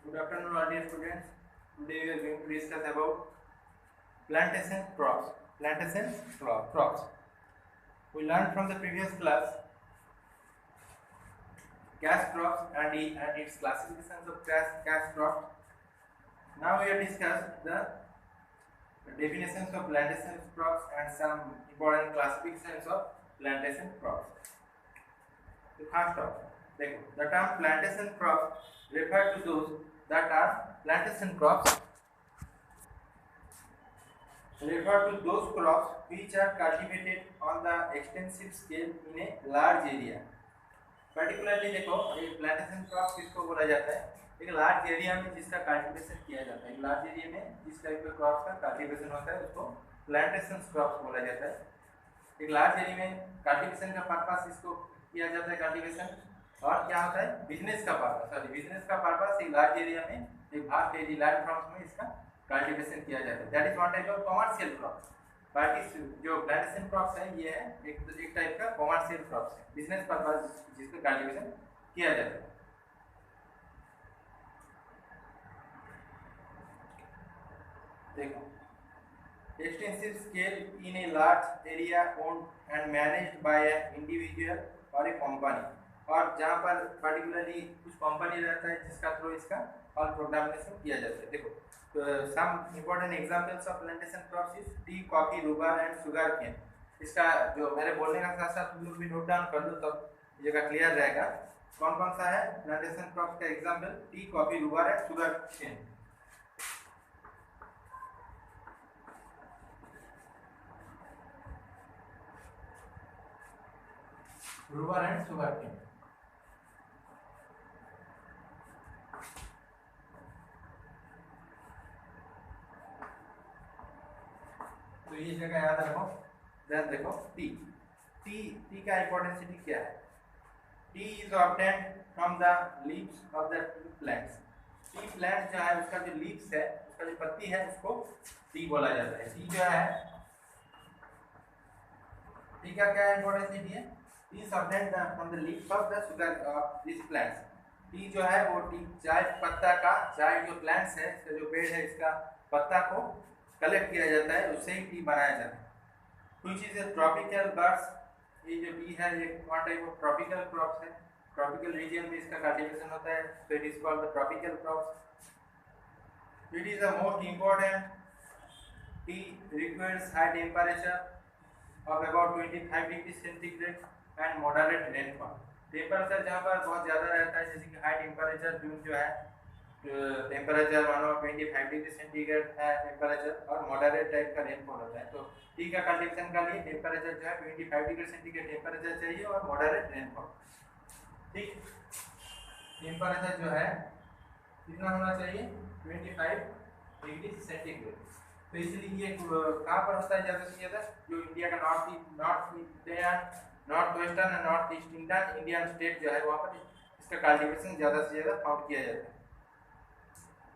Good afternoon, all dear students. Today we are going to discuss about plantation crops. Plantation crops. We learned from the previous class cash crops and its classifications of cash crops. Now we have discussed the definitions of plantation crops and some important classifications of plantation crops. The first of देखो, the term plantation crops refer to those that are plantation crops refer to those crops which are cultivated on the extensive scale in a large area. Particularly देखो ये plantation crops किसको बोला जाता है? एक large area में जिसका cultivation किया जाता है, एक large area में जिस टाइप के crops का cultivation होता है उसको plantation crops बोला जाता है. एक large area में cultivation का purpose इसको किया जाता है cultivation और क्या होता है बिजनेस का पर्पस एक लार्ज एरिया में एक वास्ट एरिया लैंड क्रॉप्स में इसका कल्टीवेशन किया जाता है. That is one type of commercial crops. बाकी जो प्लांटेशन क्रॉप्स है ये है एक टाइप का कमर्शियल क्रॉप्स है, बिजनेस पर्पस जिसका कल्टीवेशन किया जाता है. देखो extensive scale in a large area owned and managed by an individual और ए कंपनी, और जहाँ पर पर्टिकुलरली कुछ कंपनी रहता है जिसका थ्रू इसका और प्रोग्रामेशन किया जाता है. देखो some important examples of plantation crops is tea, coffee, rubber and sugar cane. इसका जो मेरे बोलने का साथ साथ तुम लोग भी नोट डाउन कर लो तब जगह क्लियर रहेगा. कौन कौन सा है प्लांटेशन क्रॉप्स का example? Tea, coffee, rubber and sugar cane. Rubber and sugar cane. तो ये जगह याद रखो. देन देखो टी का इंपॉर्टेंसिटी क्या है? T is obtained from the leaves of the plants. T plant जो है उसका जो लीव्स है उसका जो पत्ती है उसको टी बोला जाता है. टी जो है टी का क्या इंपॉर्टेंसिटी है? T is obtained from the leaves of the sugar of this plants. T जो है वो टी चाय पत्ता का, चाय जो प्लांट्स है इसका जो पेड़ है इसका पत्ता को कलेक्ट किया जाता है, उससे ही टी बनाया जाता है. कुछ चीज़ ट्रॉपिकल बर्ड्स, ये जो टी है ये one type of tropical crops है. ट्रॉपिकल रीजन में इसका कल्टीवेशन होता है, so it is called the tropical crops. It is the most important. Tea requires high temperature of about 25 degrees centigrade and moderate rainfall. Temperature जहाँ पर बहुत ज़्यादा रहता है जैसे कि हाई टेम्परेचर जो है टेम्परेचर मानो 25 डिग्री सेंटीग्रेड है टेम्परेचर और मॉडरेट टाइप का रेनफॉल होता है. तो टी का कल्टीवेशन का लिए टेम्परेचर जो है 25 डिग्री सेंटीग्रेड टेम्परेचर चाहिए और मॉडरेट रेनफॉल. ठीक, टेम्परेचर जो है कितना होना चाहिए? 25 डिग्री सेंटीग्रेड. तो इसलिए ये कहाँ पर होता है ज़्यादा से ज़्यादा? जो इंडिया का नॉर्थ वेस्टर्न और नॉर्थ ईस्ट इंडियन स्टेट जो है वहाँ पर इसका कल्टीवेशन ज़्यादा से ज़्यादा फाउंड किया जाता है.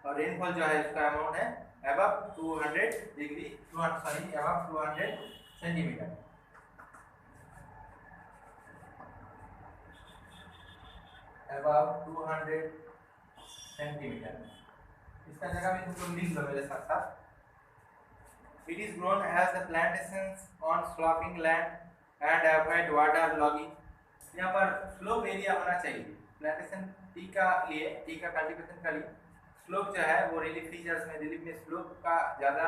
और रेनफॉल जो है इसका अमाउंट है अबव 200 सेंटीमीटर. Above 200 centimetre. इसका जगह भी तुम लिख लो मेरे साथ साथ. It is grown as the plantations on sloping land and avoid water logging. यहाँ पर स्लोप एरिया होना चाहिए. प्लांटेशन टी का कल्टीवेशन का लिए स्लोप जो है वो रिलीफ फीचर्स में स्लोप का ज़्यादा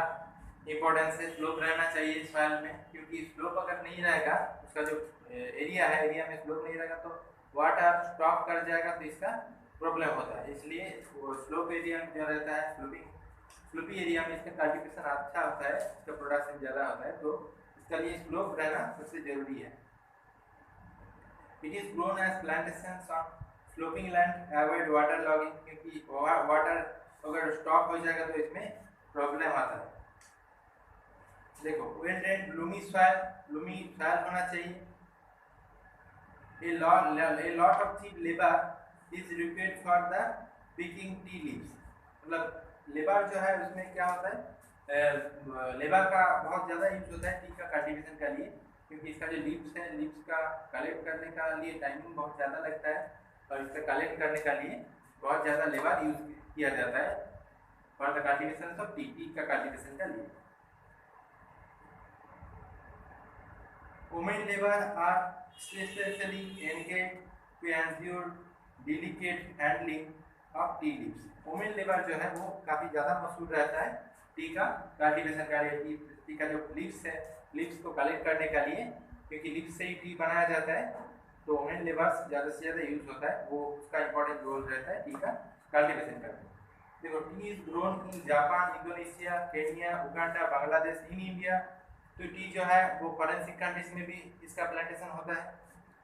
इंपॉर्टेंस है. स्लोप रहना चाहिए सॉइल में, क्योंकि स्लोप अगर नहीं रहेगा उसका जो एरिया में स्लोप नहीं रहेगा तो वाटर स्टॉप कर जाएगा तो इसका प्रॉब्लम होता है. इसलिए वो स्लोप एरिया में जो रहता है स्लोपी एरिया में इसका कल्टीवेशन अच्छा होता है, इसका प्रोडक्शन ज़्यादा होता है. तो इसका लिए स्लोप रहना सबसे ज़रूरी है. It is grown as plantations on sloping land avoid water logging, क्योंकि वाटर अगर स्टॉप हो जाएगा तो इसमें प्रॉब्लम आता है. देखो वेल ड्रेन्ड लूमी सॉइल होना चाहिए. A lot of cheap labour is required for the picking tea leaves. मतलब लेबर जो है उसमें क्या होता है, लेबर का बहुत ज़्यादा यूज होता है टी का कल्टीवेशन का लिए, क्योंकि इसका जो लीव्स है लीव्स का कलेक्ट करने का लिए टाइमिंग बहुत ज़्यादा लगता है और इसका कलेक्ट करने का लिए बहुत ज़्यादा लेबर यूज किया जाता है for the cultivation of tea का कल्टीवेशन का लिए। Women labour are specially engage to ensure delicate handling of tea leaves. Women labour जो है वो काफ़ी ज़्यादा मशहूर रहता है टी का कल्टीवेशन का लिए। टी का जो लीव्स है, लीव्स को कलेक्ट करने का लिए, क्योंकि लीव्स से ही टी बनाया जाता है, तो वुमेन लेबर ज़्यादा से ज़्यादा यूज होता है, वो उसका इंपॉर्टेंट रोल रहता है टी का कल्टीवेशन करने। देखो, T is grown in Japan, Indonesia, Kenya, Uganda, Bangladesh, in India. तो टी जो है वो फॉरेंसिक कंट्रीज में भी इसका प्लांटेशन होता है।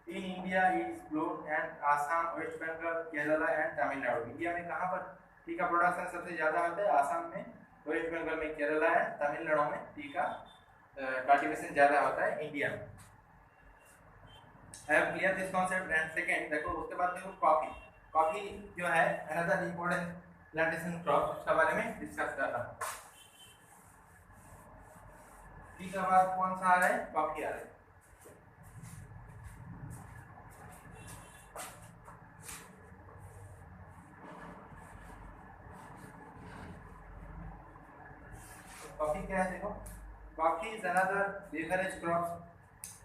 In India it is grown and Assam, West Bengal, Kerala and Tamil Nadu. India में कहाँ पर टी का प्रोडक्शन सबसे ज़्यादा होता है? आसाम में, वेस्ट बंगाल में, केरला एंड तमिलनाडु में टी का कल्टीवेशन ज़्यादा होता है इंडिया में। Have clear this concept. And second देखो, उसके बाद देखो कॉफी। कॉफी जो है अनदर इंपॉर्टेंट प्लांटेशन क्रॉप, उसके बारे में डिस्कस कर रहा हूँ। टी के बाद कौन सा आ रहा है? कॉफी आ रहा है। कॉफी क्या है? देखो, coffee is another beverage crop.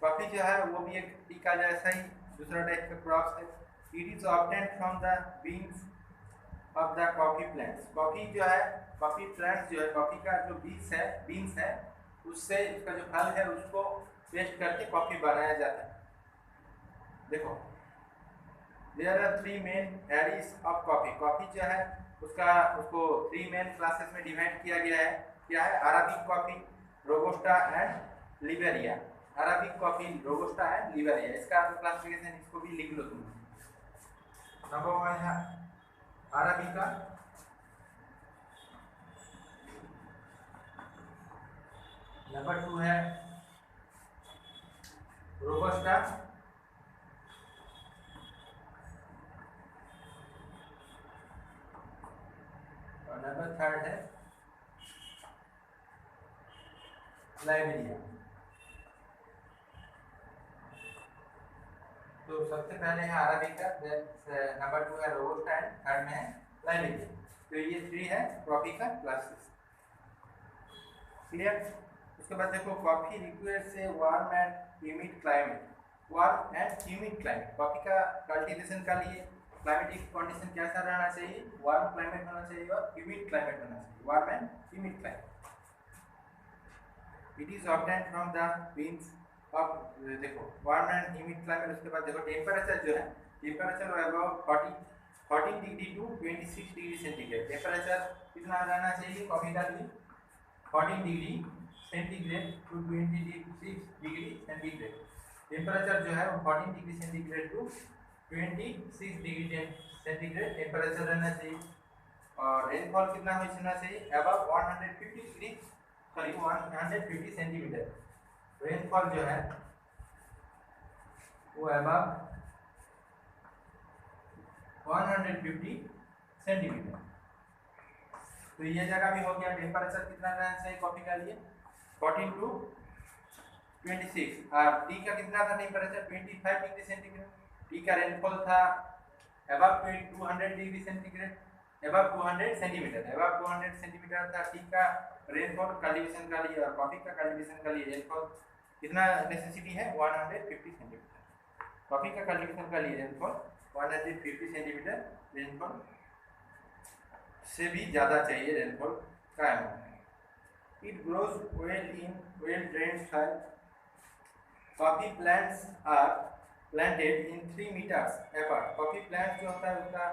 Coffee जो है वो भी एक टी का जैसा ही दूसरा टाइप का क्रॉप है। It is obtained from the beans of the coffee plants. Coffee जो है, कॉफी प्लांट्स जो है, कॉफी का जो बीन्स है उससे उसका जो फल है उसको पेस्ट करके कॉफी बनाया जाता है। देखो, there are 3 main areas of coffee. Coffee जो है उसको 3 मेन क्लासेस में डिवाइड किया गया है। क्या है? Arabic coffee, robusta and Liberia. Arabic coffee, robusta and Liberia, इसका क्लासिफिकेशन इसको भी लिख लो तुम। नंबर 1 है अराबिका, नंबर 2 है रोबस्टा, और नंबर 3 है लाइबेरिया। तो सबसे पहले है अराबिका, नंबर 2 है रोबस्टा एंड थर्ड में है लाइबेरिया। तो ये 3 है कॉफी का क्लासेस। क्लियर? उसके बाद देखो, coffee requires a warm and humid climate. Warm and humid climate, coffee का कल्टीवेशन का लिए क्लाइमेटिक कंडीशन कैसा रहना चाहिए? वार्म क्लाइमेट होना चाहिए और ह्यूमिड क्लाइमेट होना चाहिए। Warm and humid climate. It is obtained from the beans of, देखो वार्म एंड ह्यूमिड क्लाइमेट। उसके बाद देखो टेम्परेचर जो है, temperature about 14 degree to 26 degree centigrade. Temperature कितना रहना चाहिए कॉफी का लिए? 14 degree centigrade to 26 degree centigrade. Temperature जो है वो 14 degree centigrade to 26 degree centigrade temperature रहना चाहिए। और रेनफॉल कितना होना चाहिए? Above 150 centimetre. रेनफॉल जो है वो अबव 150 सेंटीमीटर। तो ये जगह भी हो गया। टेम्परेचर कितना रहना चाहिए कॉफी का लिए? 14 टू 26। और टी का कितना था टेम्परेचर? 25 degree centigrade. टी का रेनफॉल था above 200 degree centigrade, above 200 centimetre. Above 200 centimetre था टी का रेनफॉल कल्टीवेशन का लिए। और कॉफी का कल्टीवेशन का लिए रेनफॉल कितना नेसेसिटी है? 150 सेंटीमीटर। कॉफी का कल्टीवेशन का लिए रेनफॉल 150 सेंटीमीटर रेनफॉल से भी ज़्यादा चाहिए रेनफॉल का amount. It grows well in well drained soil. Coffee plants are planted in 3 meters apart. Coffee plant जो होता है उसका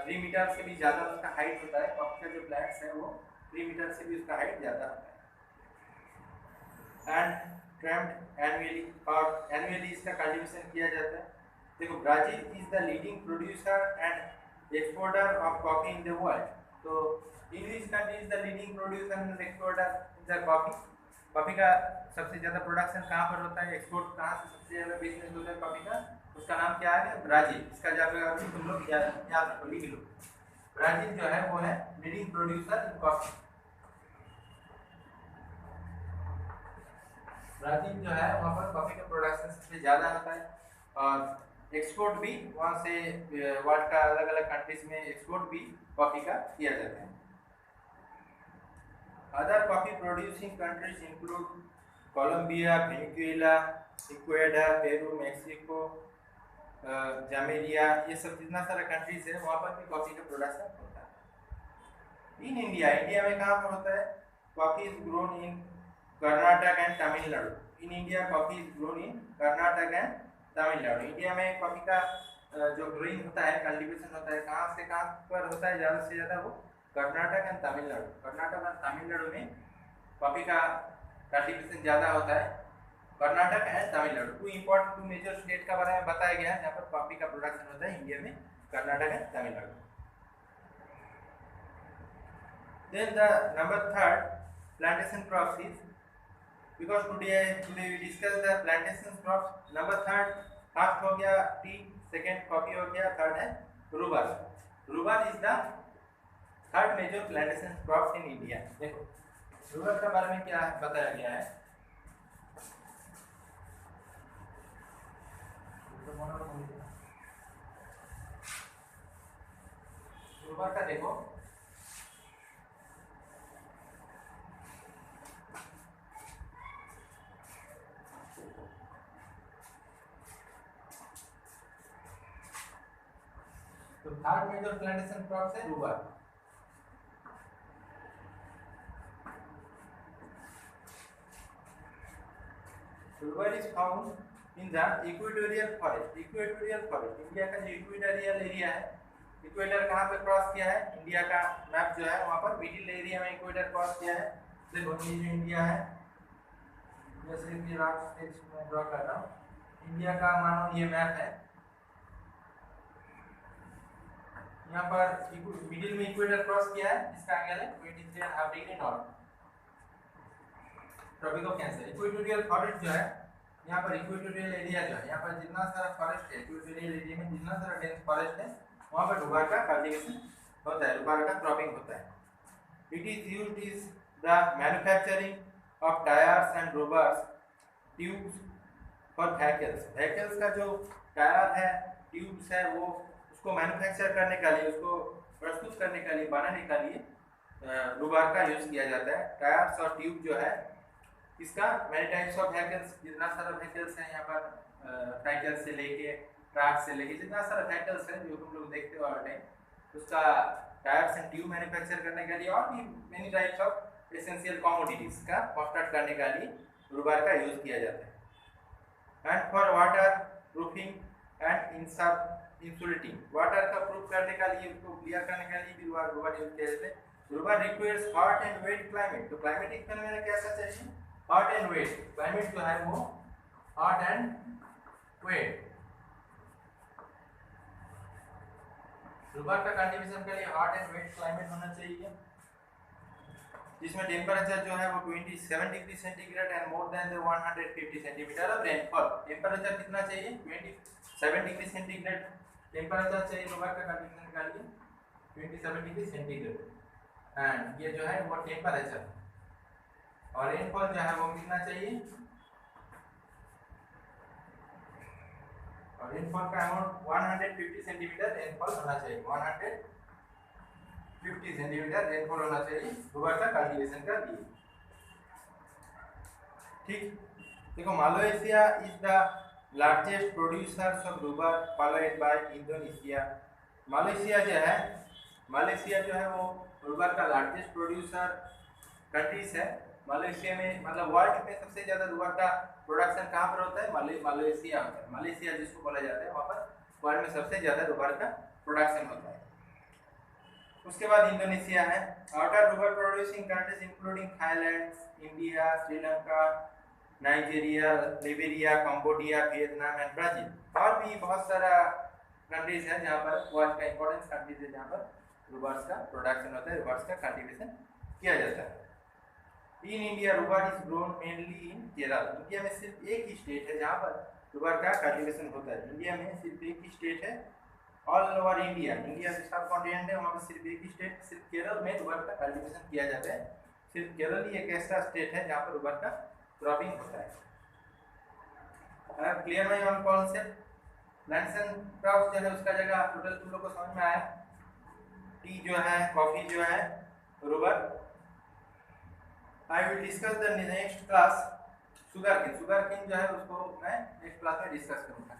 3 मीटर से भी ज़्यादा उसका हाइट होता है। कॉफी का जो प्लांट्स है वो 3 मीटर से भी उसका हाइट ज़्यादा होता है। एंड ट्रम्ड एनुअली, और एनुअली इसका कल्टीवेशन किया जाता है। देखो, Brazil is the leading producer and exporter of coffee in the world. तो in which country is the leading producer and exporter in the coffee? Coffee का सबसे ज़्यादा प्रोडक्शन कहाँ पर होता है? एक्सपोर्ट कहाँ से सबसे ज़्यादा बिजनेस होता है कॉफी का? उसका नाम क्या है? ब्राज़ील। इसका जगह अभी तुम लोग याद रखो, लिख लो। ब्राज़ील जो है वो है leading producer in coffee. Brazil जो है वहाँ पर कॉफी का प्रोडक्शन सबसे ज़्यादा होता है। और एक्सपोर्ट भी वहाँ से वर्ल्ड का अलग अलग कंट्रीज में एक्सपोर्ट भी कॉफ़ी का किया जाता है। Other coffee producing countries include Colombia, Venezuela, Ecuador, Peru, Mexico, Jamaica, ये सब जितना सारा कंट्रीज है वहाँ पर भी कॉफ़ी का प्रोडक्शन होता है। इन इंडिया, इंडिया में कहाँ पर होता है? Coffee is grown in Karnataka and Tamil Nadu. In India coffee is grown in Karnataka and Tamil Nadu. India में कॉफ़ी का जो ग्रोइंग होता है, कल्टीवेशन होता है, कहाँ से कहाँ पर होता है? ज़्यादा से ज़्यादा वो कर्नाटक एंड तमिलनाडु। कर्नाटक और तमिलनाडु में कॉफ़ी का कल्टीवेशन ज़्यादा होता है। Karnataka and Tamil Nadu two major state का बारे में बताया गया है जहाँ पर कॉफ़ी का प्रोडक्शन होता है इंडिया में, Karnataka and Tamil Nadu. Then the number third plantation crops is, because today we discuss the plantation crops. Number third, first हो गया टी, सेकंड कॉफी हो गया, थर्ड है rubber. Rubber is the third major plantation crop in India. देखो rubber के बारे में क्या बताया गया है। रूबर का देखो, तो थर्ड मेजर प्लांटेशन क्रॉप है rubber. Rubber is found in the equatorial forest. Equatorial forest India का जो इक्वेटोरियल एरिया है, इक्वेटर कहाँ पे क्रॉस किया है? इंडिया का मैप जो है वहाँ पर मिडिल एरिया में इक्वेटर क्रॉस किया है। देखो ये जो इंडिया है, जैसे कि राउंड स्केच में ड्रॉ कर रहा हूँ, इंडिया का मानो ये मैप है, यहाँ पर मिडिल में इक्वेटर क्रॉस किया है, इसका एंगल है 23.5 degree north, tropic of cancer. Equatorial forest जो है, यहाँ पर इक्वेटोरियल एरिया जो है, यहाँ पर जितना सारा फॉरेस्ट है, इक्वेटोरियल एरिया में जितना सारा डेंस फॉरेस्ट है, वहाँ पर रूबर का कल्टीवेशन होता है, रूबर का क्रॉपिंग होता है। It is used is the manufacturing of tyres and rubbers tubes for vehicles. Vehicles का जो टायर है, ट्यूब्स है, वो उसको मैन्युफैक्चर करने का लिए, उसको प्रस्तुत करने के लिए, बनाने का लिए रूबर का यूज किया जाता है। टायर्स और ट्यूब जो है इसका मेनी टाइप्स ऑफ व्हीकल्स, जितना सारा व्हीकल्स है यहाँ पर, साइकिल से लेके ट्रक से लेके जितना सारा व्हीकल्स है जो तुम लोग देखते हो हर टाइम, उसका टायर्स एंड ट्यूब मैन्युफैक्चर करने के लिए और भी many types of essential commodities का कंस्ट्रक्ट करने के लिए रूबर का यूज किया जाता है। And for water proofing and insulating, water का प्रूफ करने का लिए, उसको क्लियर करने के लिए भी रूबर यूज किया जाता है। Rubber requires hot and wet climate. तो क्लाइमेटिक फेनोमेना कैसा चाहिए? Hot and wet. क्लाइमेट जो है वो हॉट एंड वेट। रूबर का कल्टीवेशन के लिए हॉट एंड वेट क्लाइमेट होना चाहिए, जिसमें टेम्परेचर जो है वो 27 degree centigrade and more than 150 centimetre of rainfall. Temperature कितना चाहिए? 27 डिग्री सेंटीग्रेड टेम्परेचर चाहिए रूबर का कल्टीवेशन के लिए, 27 डिग्री सेंटीग्रेड। एंड ये जो है वो टेम्परेचर, और रेनफॉल जो है वो कितना चाहिए? और रेनफॉल का अमाउंट 150 सेंटीमीटर रेनफॉल होना चाहिए, 150 सेंटीमीटर रेनफॉल होना चाहिए रूबर का कल्टीवेशन का लिए। ठीक, देखो Malaysia is the largest producers of rubber followed by Indonesia. Malaysia जो है वो रूबर का लार्जेस्ट प्रोड्यूसर कंट्रीज है। मलेशिया में, मतलब वर्ल्ड में सबसे ज्यादा रूबर का प्रोडक्शन कहाँ पर होता है? मलेशिया होता है। मलेशिया जिसको बोला जाता है, वहाँ पर वर्ल्ड में सबसे ज्यादा रूबर का प्रोडक्शन होता है। उसके बाद इंडोनेशिया है। Other rubber producing countries including Thailand, India, Sri Lanka, Nigeria, Liberia, Cambodia, Vietnam and Brazil. और भी बहुत सारा कंट्रीज है जहाँ पर वर्ल्ड का इंपॉर्टेंट कंट्रीज है जहाँ पर रूबर्स का प्रोडक्शन होता है, रूबर्स का कल्टीवेशन किया जाता है। In India rubber is grown mainly in Kerala. India में सिर्फ एक ही स्टेट है जहाँ पर रूबर का कल्टीवेशन होता है। इंडिया में सिर्फ एक ही स्टेट है, ऑल ओवर इंडिया, इंडिया जो सब कॉन्टिनेंट है वहाँ पर सिर्फ एक ही स्टेट, सिर्फ केरल में रूबर का कल्टीवेशन किया जाता है। सिर्फ केरल ही एक ऐसा स्टेट है जहाँ पर रूबर का क्रॉपिंग होता है। Clear my on concept? Plants and crafts जो है उसका जगह टोटल तुम लोग को समझ में आया। टी जो है, कॉफी जो है, बरोबर। I will discuss the next class sugar cane. Sugar cane जो है उसको मैं नेक्स्ट क्लास में डिस्कस करूंगा।